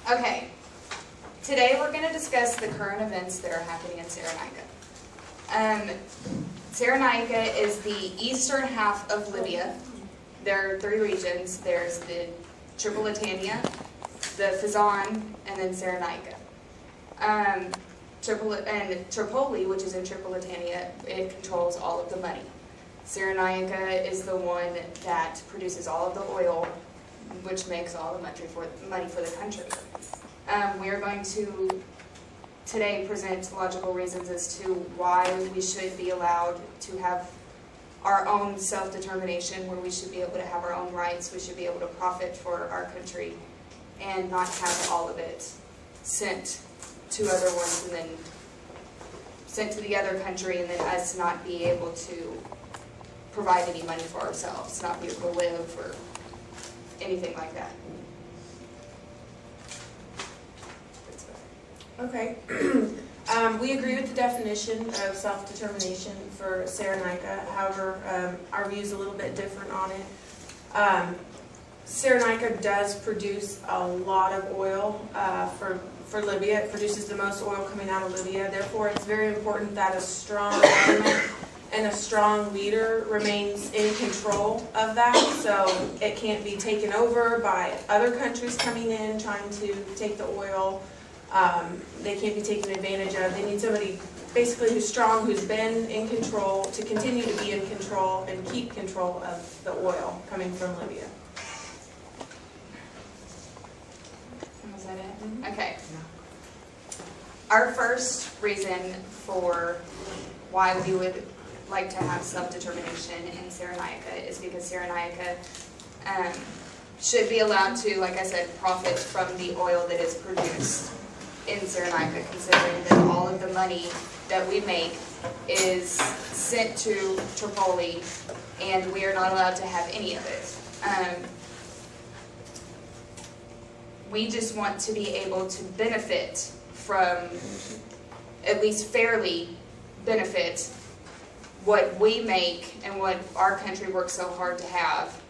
Okay, today we're going to discuss the current events that are happening in Cyrenaica. Cyrenaica is the eastern half of Libya. There are three regions. There's the Tripolitania, the Fezzan, and then Cyrenaica. Tripoli, which is in Tripolitania, it controls all of the money. Cyrenaica is the one that produces all of the oil, which makes all the money for the country. We are going to today present logical reasons as to why we should be allowed to have our own self-determination, where we should be able to have our own rights, we should be able to profit for our country, and not have all of it sent to other ones and then sent to the other country, and then us not be able to provide any money for ourselves, not be able to live or anything like that. Okay. We agree with the definition of self-determination for Cyrenaica. However, our view is a little bit different on it. Cyrenaica does produce a lot of oil for Libya. It produces the most oil coming out of Libya. Therefore, it's very important that a strong government and a strong leader remains in control of that, so it can't be taken over by other countries coming in trying to take the oil. They can't be taken advantage of. They need somebody basically who's strong, who's been in control, to continue to be in control and keep control of the oil coming from Libya. Was that it? Okay. Our first reason for why we would like to have self-determination in Cyrenaica is because Cyrenaica should be allowed to, like I said, profit from the oil that is produced in Cyrenaica, considering that all of the money that we make is sent to Tripoli, and we are not allowed to have any of it. We just want to be able to benefit from, at least fairly benefit, what we make and what our country works so hard to have,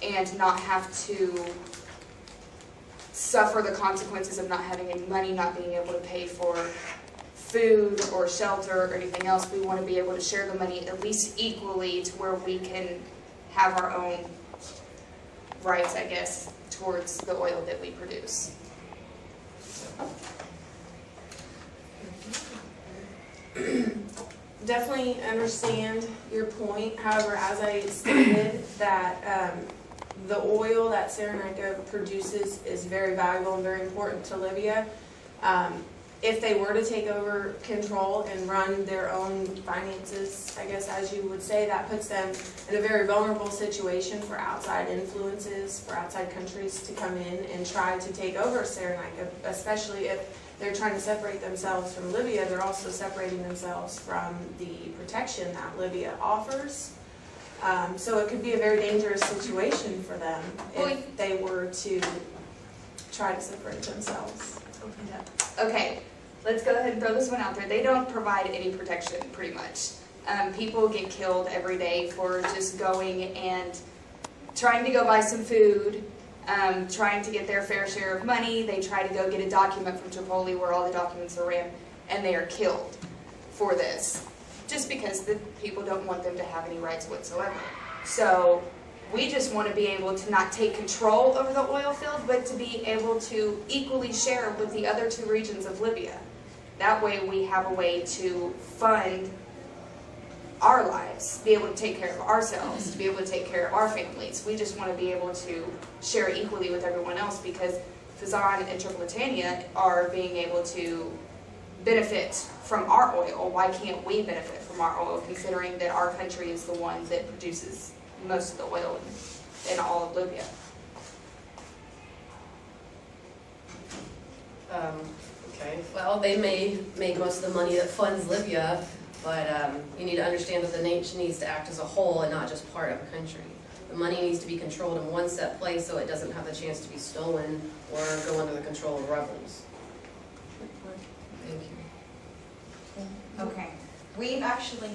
and not have to suffer the consequences of not having any money, not being able to pay for food or shelter or anything else. We want to be able to share the money at least equally to where we can have our own rights, I guess, towards the oil that we produce. Definitely understand your point. However, as I stated, that the oil that Cyrenaica produces is very valuable and very important to Libya. If they were to take over control and run their own finances, I guess as you would say, that puts them in a very vulnerable situation for outside influences, for outside countries to come in and try to take over Cyrenaica, especially if they're trying to separate themselves from Libya. They're also separating themselves from the protection that Libya offers. So it could be a very dangerous situation for them if they were to try to separate themselves. Okay, let's go ahead and throw this one out there. They don't provide any protection, pretty much. People get killed every day for just going and trying to go buy some food, trying to get their fair share of money. They try to go get a document from Tripoli where all the documents are ran, and they are killed for this, just because the people don't want them to have any rights whatsoever. So we just want to be able to not take control over the oil field, but to be able to equally share with the other two regions of Libya. That way we have a way to fund our lives, be able to take care of ourselves, to be able to take care of our families. We just want to be able to share equally with everyone else, because Fezzan and Tripolitania are being able to benefit from our oil. Why can't we benefit from our oil, considering that our country is the one that produces most of the oil in all of Libya? Okay, well, they may make most of the money that funds Libya, but you need to understand that the nation needs to act as a whole and not just part of a country. The money needs to be controlled in one set place so it doesn't have the chance to be stolen or go under the control of rebels. Thank you. Okay. We actually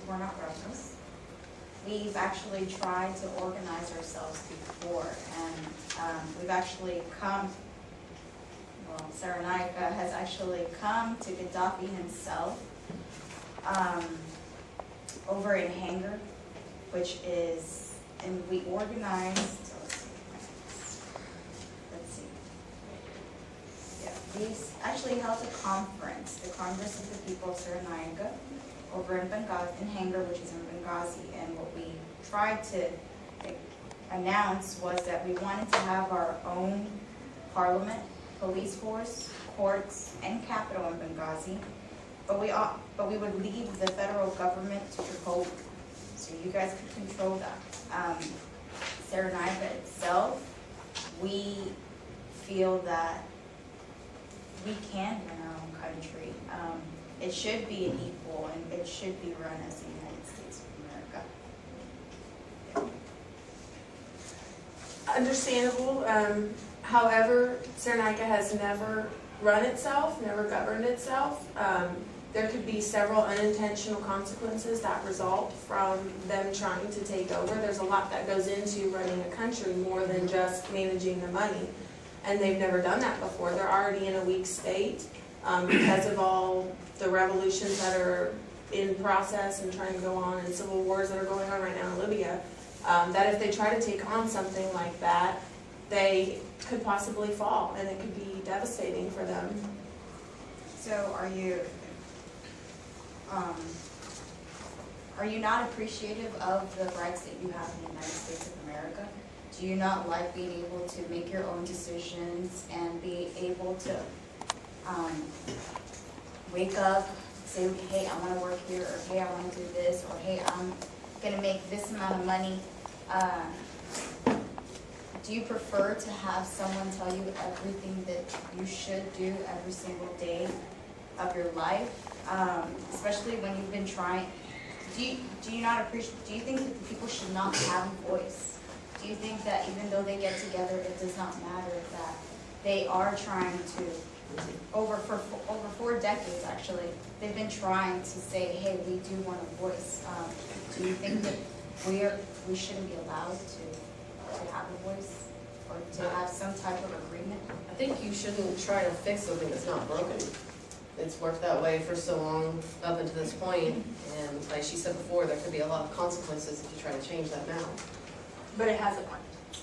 we're not rebels. we've actually tried to organize ourselves before, and we've actually come, well, Cyrenaica has actually come to Gaddafi himself over in Hanger, which is, and we organized, let's see, yeah, we actually held a conference, the Congress of the People of Cyrenaica, over in Benghazi, in Hanger, which is in Benghazi, and what we tried to announce was that we wanted to have our own parliament, police force, courts, and capital in Benghazi, but we would leave the federal government to Tripoli, so you guys could control that. Cyrenaica itself, we feel that we can run our own country. It should be an equal, and it should be run as the United States of America. Understandable. However, Cyrenaica has never run itself, never governed itself. There could be several unintentional consequences that result from them trying to take over. There's a lot that goes into running a country more than just managing the money. And they've never done that before. They're already in a weak state because of all the revolutions that are in process and trying to go on, and civil wars that are going on right now in Libya. That if they try to take on something like that, they could possibly fall, and it could be devastating for them. So are you not appreciative of the rights that you have in the United States of America? Do you not like being able to make your own decisions and be able to wake up, say, hey, I want to work here, or hey, I want to do this, or hey, I'm going to make this amount of money? Do you prefer to have someone tell you everything that you should do every single day of your life? Especially when you've been trying, do you not appreciate, do you think that the people should not have a voice? Do you think that even though they get together, it does not matter that they are trying to, over 4 decades actually, they've been trying to say, hey, we do want a voice. Do you think that we shouldn't be allowed to have a voice or to have some type of agreement? I think you shouldn't try to fix something that's not broken. It's worked that way for so long up until this point, and like she said before, there could be a lot of consequences if you try to change that now. But it hasn't worked,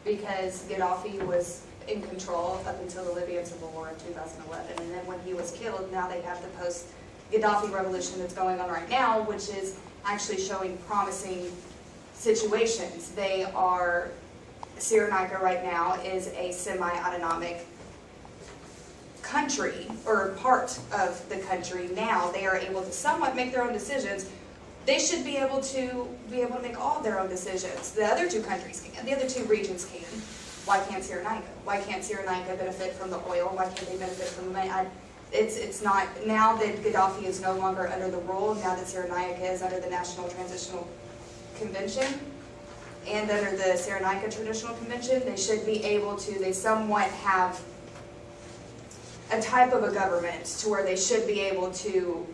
because Gaddafi was in control up until the Libyan Civil War in 2011, and then when he was killed, now they have the post-Gaddafi revolution that's going on right now, which is actually showing promising situations. They are, Cyrenaica right now is a semi-autonomic country, or part of the country now. They are able to somewhat make their own decisions. They should be able to make all their own decisions. The other 2 countries can, the other 2 regions can. Why can't Cyrenaica? Why can't Cyrenaica benefit from the oil? Why can't they benefit from the money? It's not, now that Gaddafi is no longer under the rule, now that Cyrenaica is under the National Transitional Convention, and under the Cyrenaica Traditional Convention, they should be able to, they somewhat have a type of a government to where they should be able to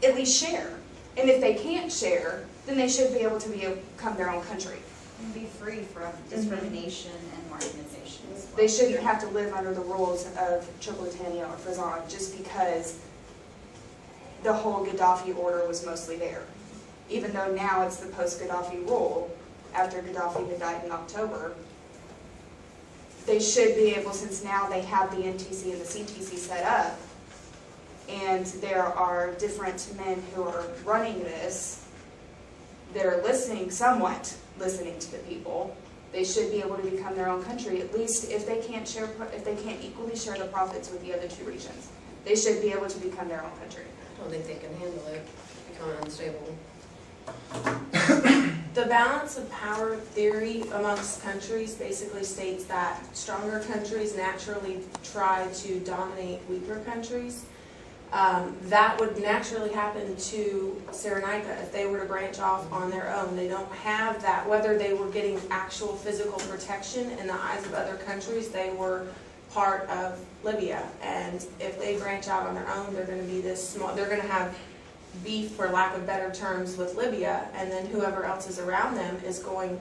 at least share. And if they can't share, then they should be able to become their own country. And be free from discrimination and marginalization as well. They shouldn't have to live under the rules of Tripolitania or Fezzan just because the whole Gaddafi order was mostly there. Even though now it's the post-Gaddafi rule, after Gaddafi had died in October, they should be able, since now they have the NTC and the CTC set up, and there are different men who are running this, that are somewhat listening to the people, they should be able to become their own country, at least if they can't equally share the profits with the other 2 regions. They should be able to become their own country. I don't think they can handle it, becoming unstable. The balance of power theory amongst countries basically states that stronger countries naturally try to dominate weaker countries. That would naturally happen to Cyrenaica if they were to branch off on their own. They don't have that, whether they were getting actual physical protection in the eyes of other countries, they were part of Libya. And if they branch out on their own, they're going to be this small, they're going to have beef, for lack of better terms, with Libya, and then whoever else is around them is going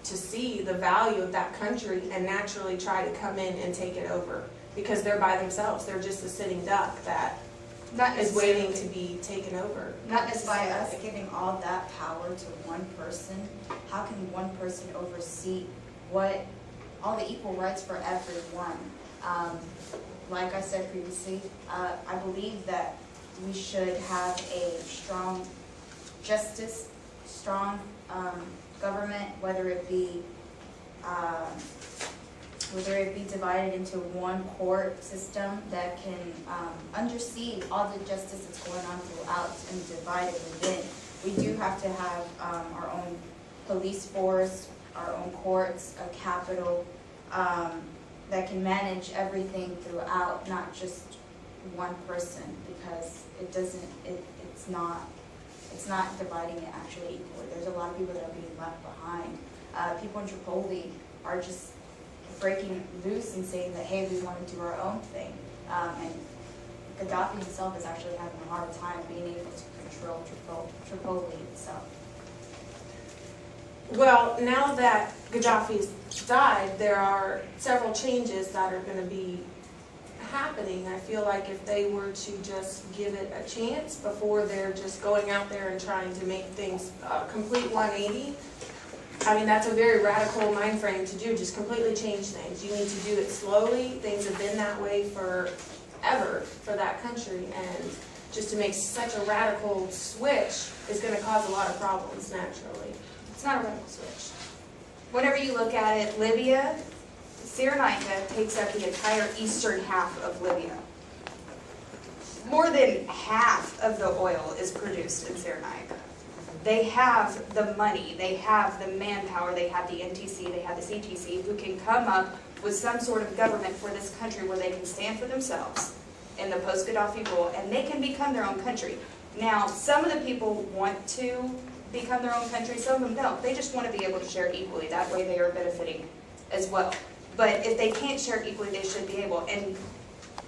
to see the value of that country and naturally try to come in and take it over, because they're by themselves. They're just a sitting duck that is waiting to be taken over. Not as by us giving all that power to one person. How can one person oversee all the equal rights for everyone? Like I said previously, I believe that we should have a strong justice, strong government, whether it be divided into one court system that can undersee all the justice that's going on throughout and divided within. We do have to have our own police force, our own courts, a capital that can manage everything throughout, not just one person, because it's not dividing it actually equally. There's a lot of people that are being left behind. People in Tripoli are just breaking loose and saying that, hey, we want to do our own thing. And Gaddafi himself is actually having a hard time being able to control Tripoli itself. Well, now that Gaddafi's died, there are several changes that are going to be happening. I feel like if they were to just give it a chance before they're just going out there and trying to make things a complete 180, I mean, that's a very radical mind frame to do, just completely change things. You need to do it slowly. Things have been that way forever for that country, and just to make such a radical switch is going to cause a lot of problems naturally. It's not a radical switch. Whenever you look at it, Libya, Cyrenaica takes up the entire eastern half of Libya. More than half of the oil is produced in Cyrenaica. They have the money, they have the manpower, they have the NTC, they have the CTC, who can come up with some sort of government for this country where they can stand for themselves in the post-Gaddafi rule, and they can become their own country. Now, some of the people want to become their own country, some of them don't. They just want to be able to share equally. That way they are benefiting as well. But if they can't share equally, they should be able. And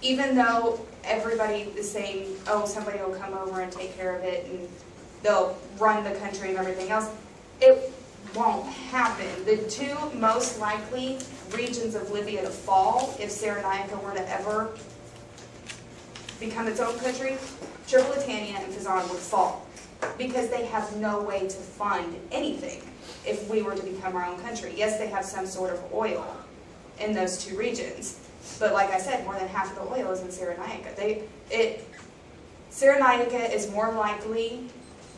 even though everybody is saying, oh, somebody will come over and take care of it, and they'll run the country and everything else, it won't happen. The two most likely regions of Libya to fall, if Cyrenaica were to ever become its own country, Tripolitania and Fezzan would fall, because they have no way to fund anything if we were to become our own country. Yes, they have some sort of oil in those two regions, but like I said, more than half of the oil is in Cyrenaica. Cyrenaica is more likely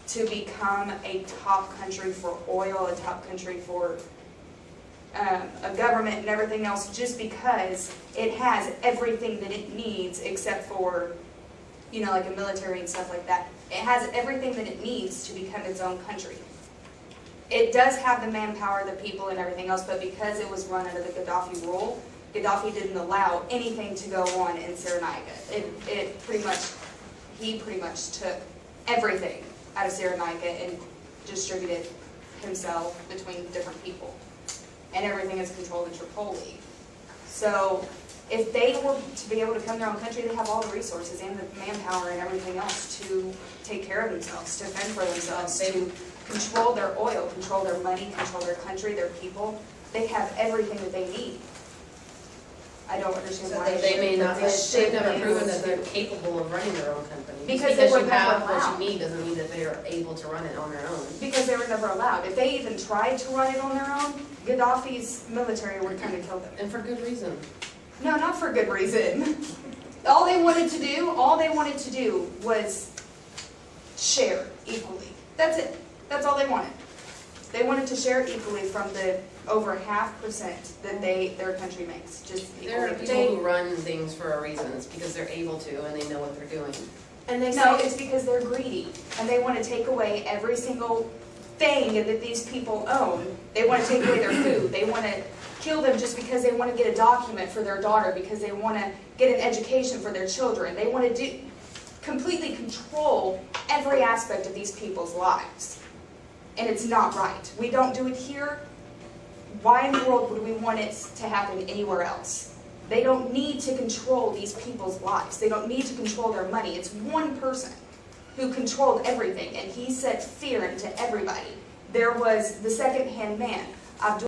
to become a top country for oil, a top country for a government and everything else, just because it has everything that it needs except for, you know, like a military and stuff like that. It has everything that it needs to become its own country. It does have the manpower, the people, and everything else, but because it was run under the Gaddafi rule, Gaddafi didn't allow anything to go on in Cyrenaica. He pretty much took everything out of Cyrenaica and distributed himself between different people. And everything is controlled in Tripoli. So if they were to be able to become their own country, they have all the resources and the manpower and everything else to take care of themselves, to fend for themselves, to control their oil, control their money, control their country, their people. They have everything that they need. I don't understand why They may not, they've never be proven able that they're to. capable of running their own company. Because they were you never have what allowed. you need doesn't mean that they are able to run it on their own. Because they were never allowed. If they even tried to run it on their own, Gaddafi's military would come and kill them. And for good reason. No, not for good reason. All they wanted to do was share equally. That's it. That's all they wanted. They wanted to share equally from the over 0.5% that their country makes. Just There are equally. people who run things for a reason. It's because they're able to and they know what they're doing. And they No, say it's because they're greedy and they want to take away every single thing that these people own. They want to take away their food. They want to kill them just because they want to get a document for their daughter, because they want to get an education for their children. They want to completely control every aspect of these people's lives. And it's not right. We don't do it here. Why in the world would we want it to happen anywhere else? They don't need to control these people's lives. They don't need to control their money. It's one person. who controlled everything, and he set fear into everybody. There was the second-hand man,